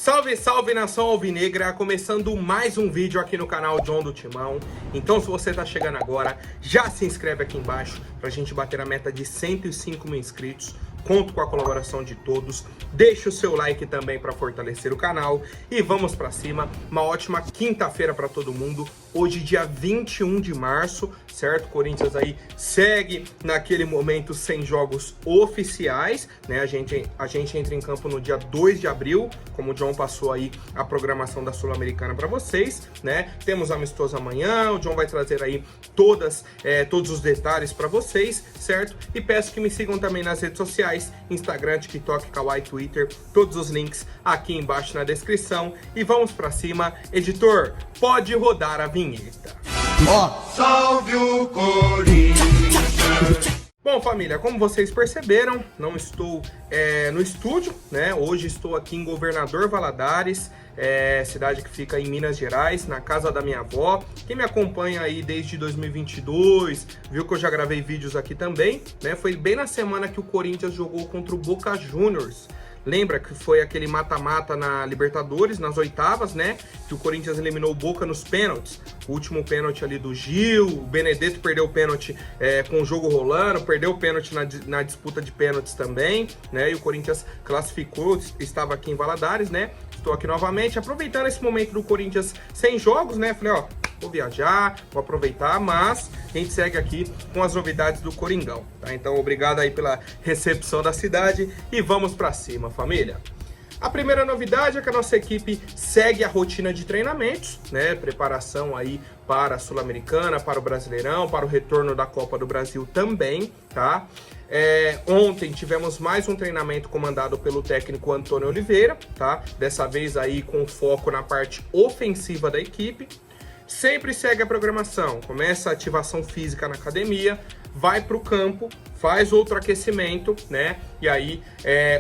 Salve, salve nação alvinegra, começando mais um vídeo aqui no canal John do Timão. Então se você tá chegando agora, já se inscreve aqui embaixo pra gente bater a meta de 105 mil inscritos. Conto com a colaboração de todos, deixa o seu like também para fortalecer o canal e vamos para cima. Uma ótima quinta-feira para todo mundo, hoje dia 21 de março, certo? Corinthians aí segue naquele momento sem jogos oficiais, né? A gente entra em campo no dia 2 de abril, como o John passou aí a programação da Sul-Americana para vocês, né? Temos amistoso amanhã, o John vai trazer aí todos os detalhes para vocês, certo? E peço que me sigam também nas redes sociais, Instagram, TikTok, Kawaii, Twitter, todos os links aqui embaixo na descrição. E vamos pra cima. Editor, pode rodar a vinheta. Salve o Corinthians! Bom, família, como vocês perceberam, não estou no estúdio, né? Hoje estou aqui em Governador Valadares, cidade que fica em Minas Gerais, na casa da minha avó. Quem me acompanha aí desde 2022, viu que eu já gravei vídeos aqui também, né? Foi bem na semana que o Corinthians jogou contra o Boca Juniors. Lembra que foi aquele mata-mata na Libertadores, nas oitavas, né? Que o Corinthians eliminou o Boca nos pênaltis. O último pênalti ali do Gil, o Benedetto perdeu o pênalti com o jogo rolando, perdeu o pênalti na disputa de pênaltis também, né? E o Corinthians classificou, estava aqui em Valadares, né? Estou aqui novamente, aproveitando esse momento do Corinthians sem jogos, né? Falei, ó, vou viajar, vou aproveitar, mas a gente segue aqui com as novidades do Coringão, tá? Então, obrigado aí pela recepção da cidade e vamos pra cima, família. A primeira novidade é que a nossa equipe segue a rotina de treinamentos, né? Preparação aí para a Sul-Americana, para o Brasileirão, para o retorno da Copa do Brasil também, tá? Ontem tivemos mais um treinamento comandado pelo técnico Antônio Oliveira, tá? Dessa vez aí com foco na parte ofensiva da equipe. Sempre segue a programação, começa a ativação física na academia, vai para o campo, faz outro aquecimento, né? E aí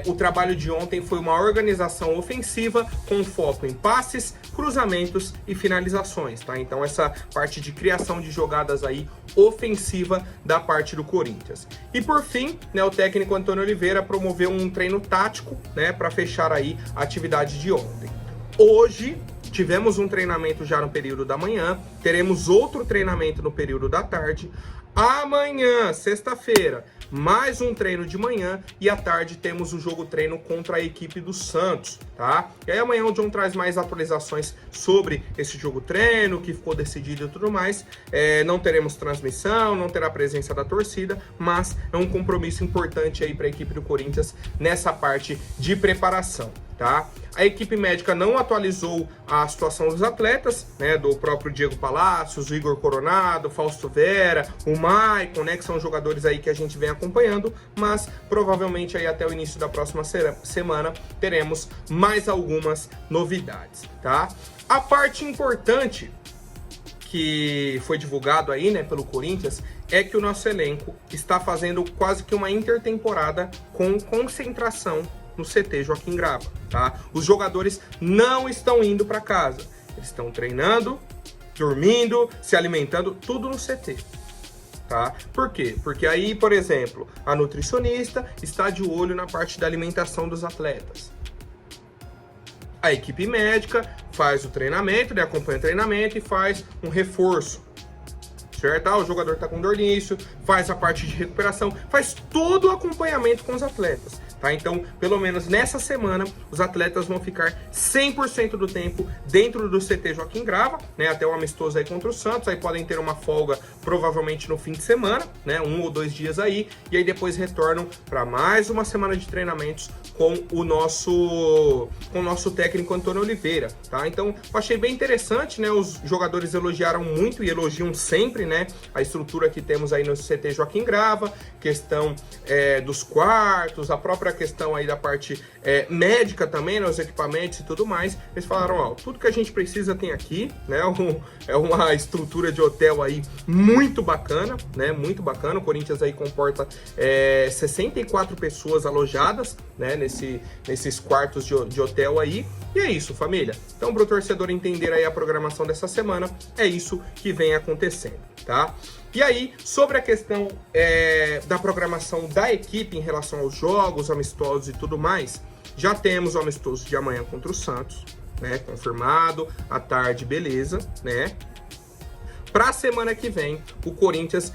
o trabalho de ontem foi uma organização ofensiva com foco em passes, cruzamentos e finalizações, tá? Então essa parte de criação de jogadas aí ofensiva da parte do Corinthians. E por fim, né, o técnico Antônio Oliveira promoveu um treino tático, né, para fechar aí a atividade de ontem. Hoje tivemos um treinamento já no período da manhã, teremos outro treinamento no período da tarde. Amanhã, sexta-feira, mais um treino de manhã e à tarde temos o jogo treino contra a equipe do Santos, tá? E aí amanhã o John traz mais atualizações sobre esse jogo treino, que ficou decidido e tudo mais. Não teremos transmissão, não terá presença da torcida, mas é um compromisso importante aí para a equipe do Corinthians nessa parte de preparação, tá? A equipe médica não atualizou a situação dos atletas, né, do próprio Diego Palacios, o Igor Coronado, Fausto Vera, o Maicon, né, que são jogadores aí que a gente vem acompanhando, mas provavelmente aí até o início da próxima semana teremos mais algumas novidades, tá? A parte importante que foi divulgado aí, né, pelo Corinthians, é que o nosso elenco está fazendo quase que uma intertemporada com concentração no CT Joaquim Grava, tá? Os jogadores não estão indo para casa, eles estão treinando, dormindo, se alimentando, tudo no CT, tá? Por quê? Porque aí, por exemplo, a nutricionista está de olho na parte da alimentação dos atletas. A equipe médica faz o treinamento, né, acompanha o treinamento e faz um reforço, certo? O jogador está com dor nisso, faz a parte de recuperação, faz todo o acompanhamento com os atletas, tá? Então, pelo menos nessa semana, os atletas vão ficar 100% do tempo dentro do CT Joaquim Grava, né? Até o amistoso aí contra o Santos, aí podem ter uma folga provavelmente no fim de semana, né? 1 ou 2 dias aí, e aí depois retornam para mais uma semana de treinamentos com o nosso técnico Antônio Oliveira, tá? Então, eu achei bem interessante, né? Os jogadores elogiaram muito e elogiam sempre, né, a estrutura que temos aí no CT Joaquim Grava, questão dos quartos, a própria questão aí da parte médica também, né, os equipamentos e tudo mais. Eles falaram, ó, tudo que a gente precisa tem aqui, né? É uma estrutura de hotel aí muito bacana, né? Muito bacana. O Corinthians aí comporta 64 pessoas alojadas, né, nesses quartos de hotel aí. E é isso, família. Então, para o torcedor entender aí a programação dessa semana, é isso que vem acontecendo, tá? E aí, sobre a questão da programação da equipe em relação aos jogos, amistosos e tudo mais, Já temos o amistoso de amanhã contra o Santos, né? Confirmado, à tarde, beleza, né? Para a semana que vem, o Corinthians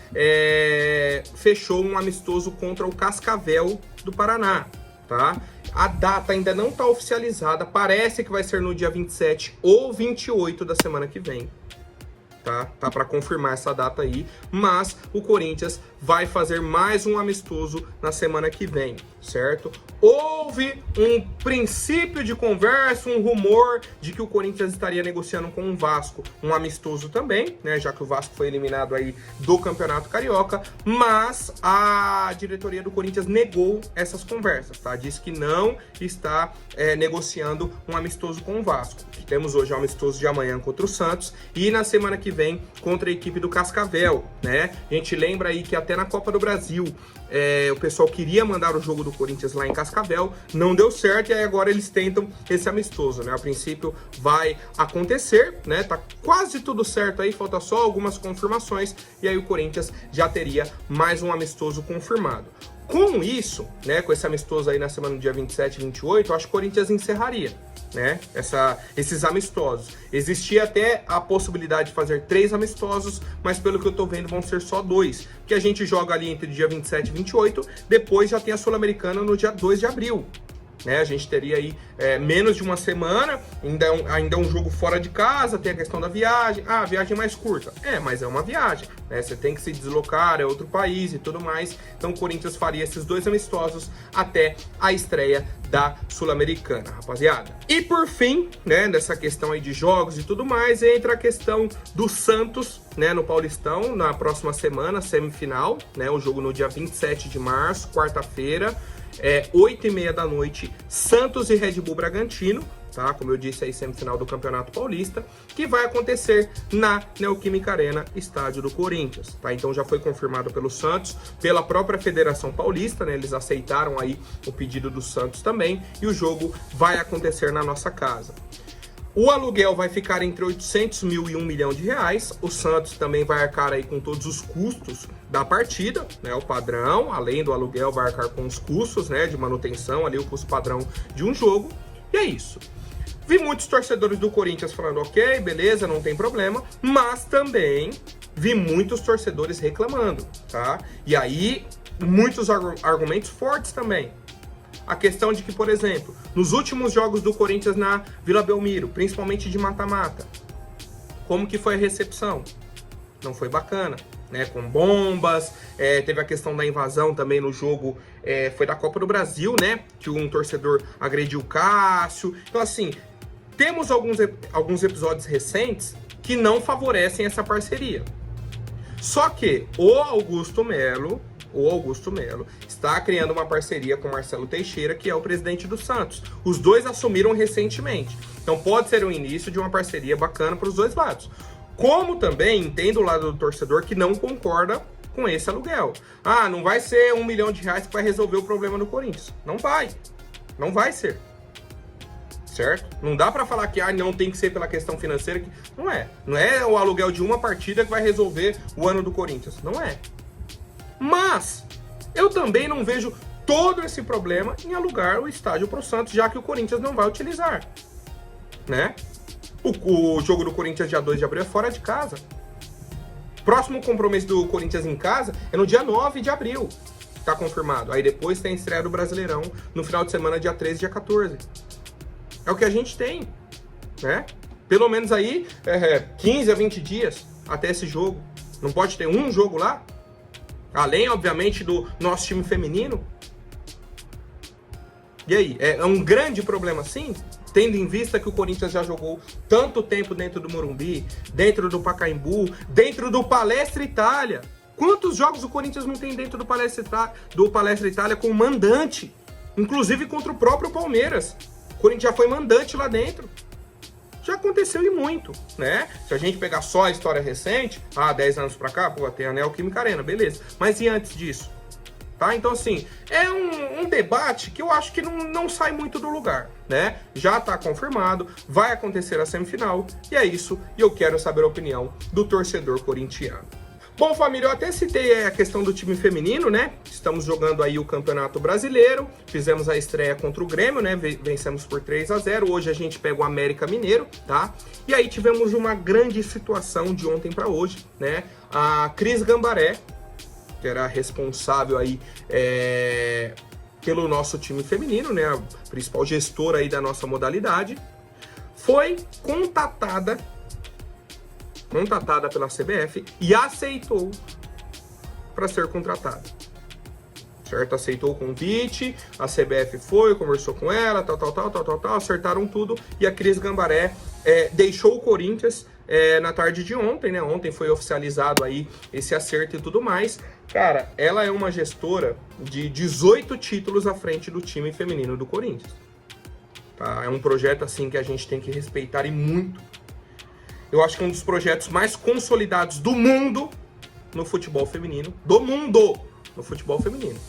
fechou um amistoso contra o Cascavel do Paraná, tá? A data ainda não está oficializada, parece que vai ser no dia 27 ou 28 da semana que vem. Tá para confirmar essa data aí, mas o Corinthians vai fazer mais um amistoso na semana que vem, certo? Houve um princípio de conversa, um rumor de que o Corinthians estaria negociando com o Vasco um amistoso também, né? Já que o Vasco foi eliminado aí do Campeonato Carioca, mas a diretoria do Corinthians negou essas conversas, tá? Disse que não está negociando um amistoso com o Vasco. Temos hoje o amistoso de amanhã contra o Santos e na semana que vem contra a equipe do Cascavel, né? A gente lembra aí que até na Copa do Brasil o pessoal queria mandar o jogo do Corinthians lá em Cascavel, não deu certo e aí agora eles tentam esse amistoso, né? A princípio vai acontecer, né? Tá quase tudo certo aí, falta só algumas confirmações e aí o Corinthians já teria mais um amistoso confirmado. Com isso, né, com esse amistoso aí na semana do dia 27 e 28, eu acho que o Corinthians encerraria, né, esses amistosos. Existia até a possibilidade de fazer 3 amistosos, mas pelo que eu tô vendo vão ser só 2, que a gente joga ali entre o dia 27 e 28, depois já tem a Sul-Americana no dia 2 de abril. Né, a gente teria aí menos de uma semana, ainda é um jogo fora de casa, tem a questão da viagem. A viagem mais curta. Mas é uma viagem, né? Você tem que se deslocar, é outro país e tudo mais. Então o Corinthians faria esses 2 amistosos até a estreia da Sul-Americana, rapaziada. E por fim, né, dessa questão aí de jogos e tudo mais, entra a questão do Santos, né, no Paulistão, na próxima semana, semifinal, né, o jogo no dia 27 de março, quarta-feira, 8h30 da noite, Santos e Red Bull Bragantino, tá? Como eu disse aí, semifinal do Campeonato Paulista, que vai acontecer na Neoquímica Arena, estádio do Corinthians, tá? Então já foi confirmado pelo Santos, pela própria Federação Paulista, né? Eles aceitaram aí o pedido do Santos também, e o jogo vai acontecer na nossa casa. O aluguel vai ficar entre 800 mil e 1 milhão de reais. O Santos também vai arcar aí com todos os custos da partida, né? O padrão, além do aluguel, vai arcar com os custos, né, de manutenção, ali o custo padrão de um jogo. E é isso. Vi muitos torcedores do Corinthians falando, ok, beleza, não tem problema, mas também vi muitos torcedores reclamando, tá? E aí, muitos argumentos fortes também. A questão de que, por exemplo, nos últimos jogos do Corinthians na Vila Belmiro, principalmente de mata-mata, como que foi a recepção? Não foi bacana, né? Com bombas, teve a questão da invasão também no jogo, foi da Copa do Brasil, né? Que um torcedor agrediu o Cássio. Então, assim, temos alguns episódios recentes que não favorecem essa parceria. Só que o Augusto Melo está criando uma parceria com Marcelo Teixeira, que é o presidente do Santos. Os dois assumiram recentemente. Então pode ser o início de uma parceria bacana para os dois lados. Como também entendo o lado do torcedor que não concorda com esse aluguel. Não vai ser 1 milhão de reais que vai resolver o problema do Corinthians. Não vai. Não vai ser. Certo? Não dá para falar que não tem que ser pela questão financeira. Não é. Não é o aluguel de uma partida que vai resolver o ano do Corinthians. Não é. Mas eu também não vejo todo esse problema em alugar o estádio para o Santos, já que o Corinthians não vai utilizar, né? O jogo do Corinthians dia 2 de abril é fora de casa. Próximo compromisso do Corinthians em casa é no dia 9 de abril, tá confirmado. Aí depois tem a estreia do Brasileirão no final de semana, dia 13 e dia 14. É o que a gente tem, né? Pelo menos aí 15 a 20 dias até esse jogo. Não pode ter um jogo lá? Além, obviamente, do nosso time feminino. E aí, é um grande problema sim? Tendo em vista que o Corinthians já jogou tanto tempo dentro do Morumbi, dentro do Pacaembu, dentro do Palestra Itália. Quantos jogos o Corinthians não tem dentro do Palestra Itália com mandante? Inclusive contra o próprio Palmeiras. O Corinthians já foi mandante lá dentro. Já aconteceu e muito, né? Se a gente pegar só a história recente, 10 anos pra cá, tem a Neoquímica Arena, beleza. Mas e antes disso? Tá? Então, assim, é um debate que eu acho que não sai muito do lugar, né? Já tá confirmado, vai acontecer a semifinal, e é isso. E eu quero saber a opinião do torcedor corintiano. Bom, família, eu até citei a questão do time feminino, né? Estamos jogando aí o Campeonato Brasileiro, fizemos a estreia contra o Grêmio, né? Vencemos por 3-0, hoje a gente pega o América Mineiro, tá? E aí tivemos uma grande situação de ontem para hoje, né? A Cris Gambaré, que era responsável aí pelo nosso time feminino, né? A principal gestora aí da nossa modalidade, foi contatada pela CBF e aceitou para ser contratada, certo? Aceitou o convite, a CBF foi, conversou com ela, tal, acertaram tudo e a Cris Gambaré deixou o Corinthians na tarde de ontem, né? Ontem foi oficializado aí esse acerto e tudo mais. Cara, ela é uma gestora de 18 títulos à frente do time feminino do Corinthians. Tá? É um projeto assim que a gente tem que respeitar e muito. Eu acho que é um dos projetos mais consolidados do mundo no futebol feminino. Do mundo! No futebol feminino.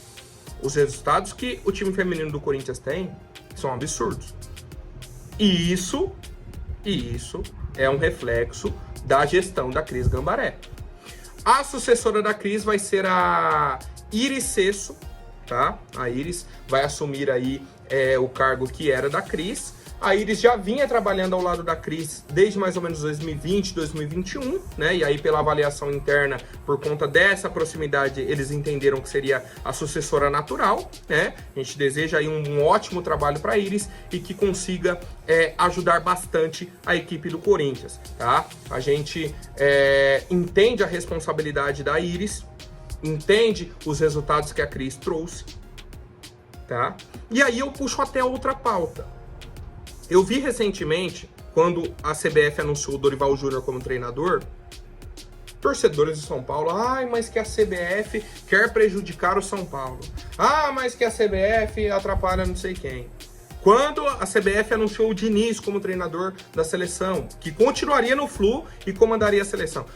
Os resultados que o time feminino do Corinthians tem são absurdos. E isso é um reflexo da gestão da Cris Gambaré. A sucessora da Cris vai ser a Iris Cesso, tá? A Iris vai assumir aí o cargo que era da Cris. A Iris já vinha trabalhando ao lado da Cris desde mais ou menos 2020, 2021, né? E aí, pela avaliação interna, por conta dessa proximidade, eles entenderam que seria a sucessora natural, né? A gente deseja aí um ótimo trabalho para a Iris e que consiga ajudar bastante a equipe do Corinthians, tá? A gente entende a responsabilidade da Iris, entende os resultados que a Cris trouxe, tá? E aí eu puxo até outra pauta. Eu vi recentemente, quando a CBF anunciou o Dorival Júnior como treinador, torcedores de São Paulo, mas que a CBF quer prejudicar o São Paulo. Mas que a CBF atrapalha não sei quem. Quando a CBF anunciou o Diniz como treinador da seleção, que continuaria no Flu e comandaria a seleção.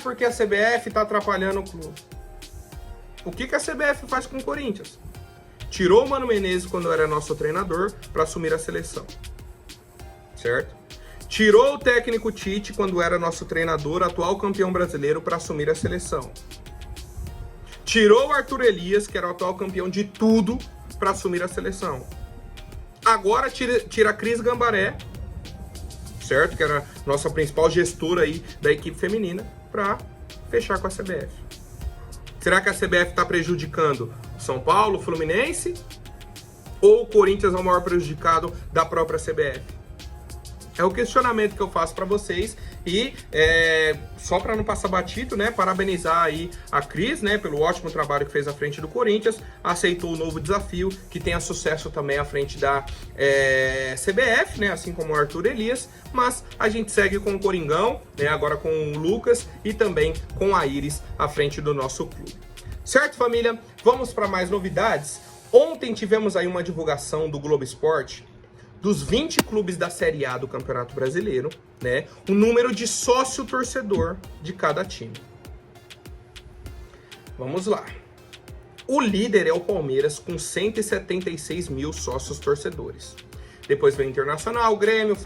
Porque a CBF está atrapalhando o clube. O que a CBF faz com o Corinthians? Tirou o Mano Menezes quando era nosso treinador para assumir a seleção. Certo? Tirou o técnico Tite quando era nosso treinador, atual campeão brasileiro, para assumir a seleção. Tirou o Arthur Elias, que era o atual campeão de tudo, para assumir a seleção. Agora tira a Cris Gambaré, certo? Que era nossa principal gestora aí da equipe feminina, para fechar com a CBF. Será que a CBF está prejudicando São Paulo, Fluminense? Ou o Corinthians é o maior prejudicado da própria CBF? É o questionamento que eu faço para vocês e só para não passar batido, né, parabenizar aí a Cris, né, pelo ótimo trabalho que fez à frente do Corinthians, aceitou o novo desafio, que tenha sucesso também à frente da CBF, né, assim como o Arthur Elias, mas a gente segue com o Coringão, né, agora com o Lucas e também com a Iris à frente do nosso clube. Certo, família? Vamos para mais novidades. Ontem tivemos aí uma divulgação do Globo Esporte dos 20 clubes da Série A do Campeonato Brasileiro, né? O número de sócio-torcedor de cada time. Vamos lá. O líder é o Palmeiras, com 176 mil sócios-torcedores. Depois vem Internacional, Grêmio,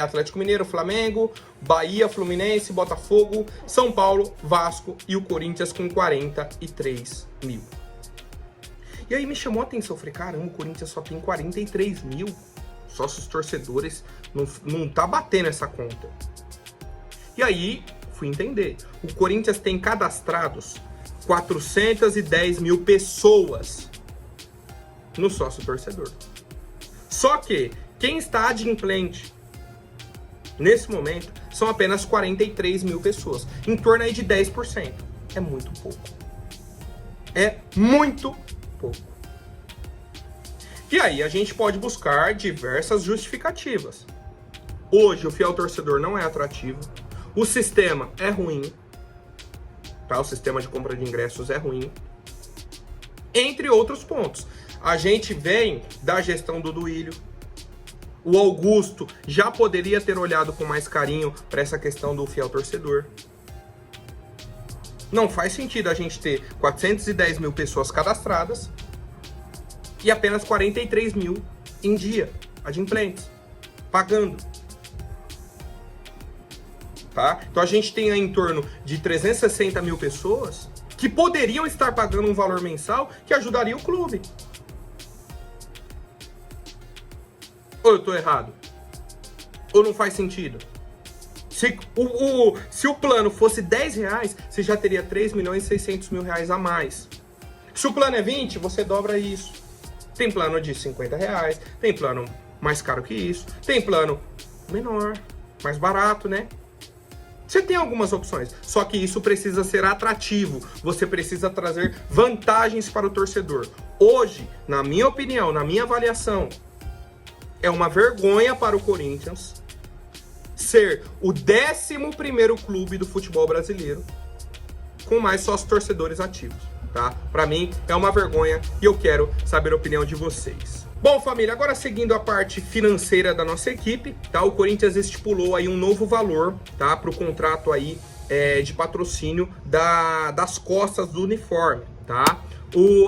Atlético Mineiro, Flamengo, Bahia, Fluminense, Botafogo, São Paulo, Vasco e o Corinthians com 43 mil. E aí me chamou a atenção, eu falei, caramba, o Corinthians só tem 43 mil sócios torcedores, não tá batendo essa conta. E aí, fui entender. O Corinthians tem cadastrados 410 mil pessoas no sócio torcedor. Só que quem está adimplente nesse momento são apenas 43 mil pessoas, em torno aí de 10%. É muito pouco. É muito pouco. E aí a gente pode buscar diversas justificativas. Hoje o fiel torcedor não é atrativo, o sistema é ruim, tá? O sistema de compra de ingressos é ruim, entre outros pontos. A gente vem da gestão do Duílio. O Augusto já poderia ter olhado com mais carinho para essa questão do fiel torcedor. Não faz sentido a gente ter 410 mil pessoas cadastradas e apenas 43 mil em dia, adimplentes, pagando. tá? Então a gente tem aí em torno de 360 mil pessoas que poderiam estar pagando um valor mensal que ajudaria o clube. Ou eu tô errado? Ou não faz sentido? Se o plano fosse 10 reais, você já teria 3 milhões e 600 mil reais a mais. Se o plano é 20, você dobra isso. Tem plano de 50 reais, tem plano mais caro que isso, tem plano menor, mais barato, né? Você tem algumas opções, só que isso precisa ser atrativo, você precisa trazer vantagens para o torcedor. Hoje, na minha opinião, na minha avaliação, é uma vergonha para o Corinthians ser o 11º clube do futebol brasileiro com mais sócios torcedores ativos, tá? Para mim é uma vergonha e eu quero saber a opinião de vocês. Bom, família, agora seguindo a parte financeira da nossa equipe, tá? O Corinthians estipulou aí um novo valor, tá? Para o contrato aí de patrocínio das costas do uniforme, tá?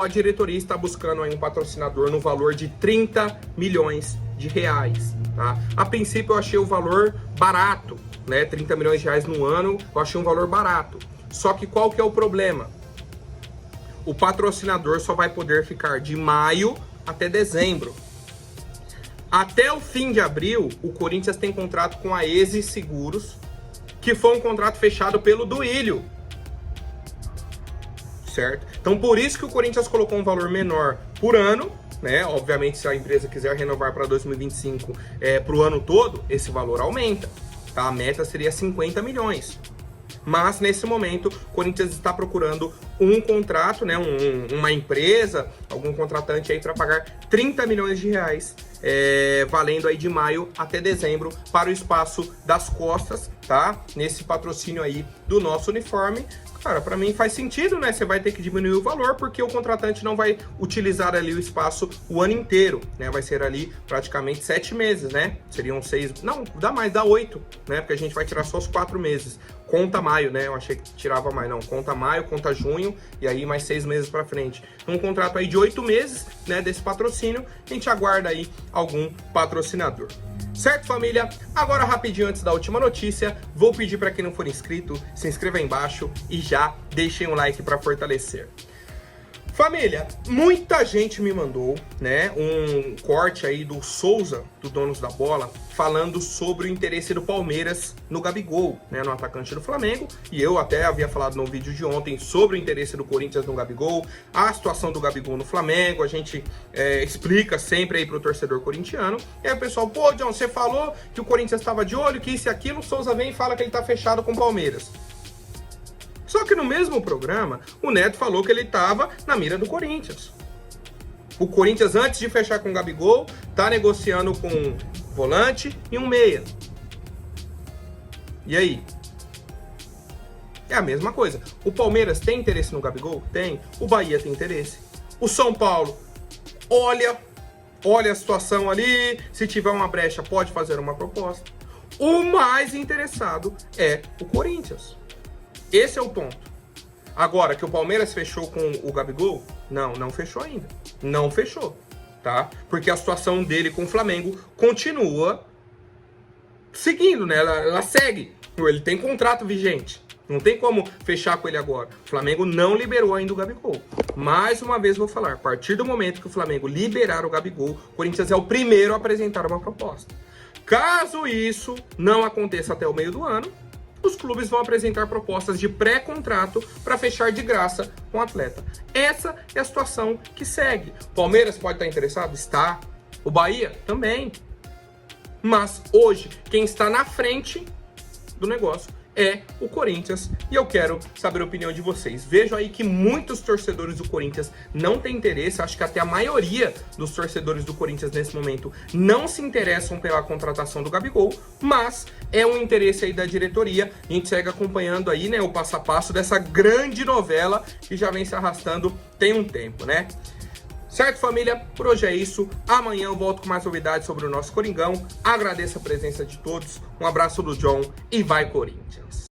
A diretoria está buscando aí um patrocinador no valor de 30 milhões de reais, tá? A princípio eu achei o valor barato, né? 30 milhões de reais no ano, eu achei um valor barato. Só que qual que é o problema? O patrocinador só vai poder ficar de maio até dezembro. Até o fim de abril, o Corinthians tem contrato com a Eze Seguros, que foi um contrato fechado pelo Duílio. Certo? Então por isso que o Corinthians colocou um valor menor por ano, né? Obviamente, se a empresa quiser renovar para 2025 para o ano todo, esse valor aumenta, tá? A meta seria 50 milhões. Mas nesse momento, o Corinthians está procurando um contrato, né? Uma empresa, algum contratante aí para pagar 30 milhões de reais, valendo aí de maio até dezembro para o espaço das costas, tá? Nesse patrocínio aí do nosso uniforme. Cara, para mim faz sentido, né? Você vai ter que diminuir o valor porque o contratante não vai utilizar ali o espaço o ano inteiro, né? Vai ser ali praticamente 7 meses, né? Seriam 6, não, dá mais, dá 8, né? Porque a gente vai tirar só os 4 meses. Conta maio, né? Eu achei que tirava mais, não. Conta maio, conta junho e aí mais 6 meses para frente. Um contrato aí de 8 meses, né? Desse patrocínio, a gente aguarda aí algum patrocinador. Certo, família? Agora, rapidinho, antes da última notícia, vou pedir para quem não for inscrito, se inscreva aí embaixo e já deixem um like para fortalecer. Família, muita gente me mandou, né, um corte aí do Souza, do Donos da Bola, falando sobre o interesse do Palmeiras no Gabigol, né, no atacante do Flamengo, e eu até havia falado no vídeo de ontem sobre o interesse do Corinthians no Gabigol, a situação do Gabigol no Flamengo, a gente explica sempre aí pro torcedor corintiano, e aí o pessoal, pô, John, você falou que o Corinthians estava de olho, que isso e aquilo, o Souza vem e fala que ele tá fechado com o Palmeiras. Só que no mesmo programa, o Neto falou que ele estava na mira do Corinthians. O Corinthians, antes de fechar com o Gabigol, tá negociando com um volante e um meia. E aí? É a mesma coisa. O Palmeiras tem interesse no Gabigol? Tem. O Bahia tem interesse. O São Paulo, olha a situação ali, se tiver uma brecha, pode fazer uma proposta. O mais interessado é o Corinthians. Esse é o ponto. Agora, que o Palmeiras fechou com o Gabigol? Não fechou ainda. Não fechou, tá? Porque a situação dele com o Flamengo continua seguindo, né? Ela segue. Ele tem contrato vigente. Não tem como fechar com ele agora. O Flamengo não liberou ainda o Gabigol. Mais uma vez vou falar, a partir do momento que o Flamengo liberar o Gabigol, o Corinthians é o primeiro a apresentar uma proposta. Caso isso não aconteça até o meio do ano, os clubes vão apresentar propostas de pré-contrato para fechar de graça com o atleta. Essa é a situação que segue. O Palmeiras pode estar interessado? Está. O Bahia? Também. Mas hoje, quem está na frente do negócio é o Corinthians, e eu quero saber a opinião de vocês. Vejo aí que muitos torcedores do Corinthians não têm interesse, acho que até a maioria dos torcedores do Corinthians nesse momento não se interessam pela contratação do Gabigol, mas é um interesse aí da diretoria. A gente segue acompanhando aí, né, o passo a passo dessa grande novela que já vem se arrastando tem um tempo, né? Certo, família? Por hoje é isso. Amanhã eu volto com mais novidades sobre o nosso Coringão. Agradeço a presença de todos. Um abraço do John e vai Corinthians!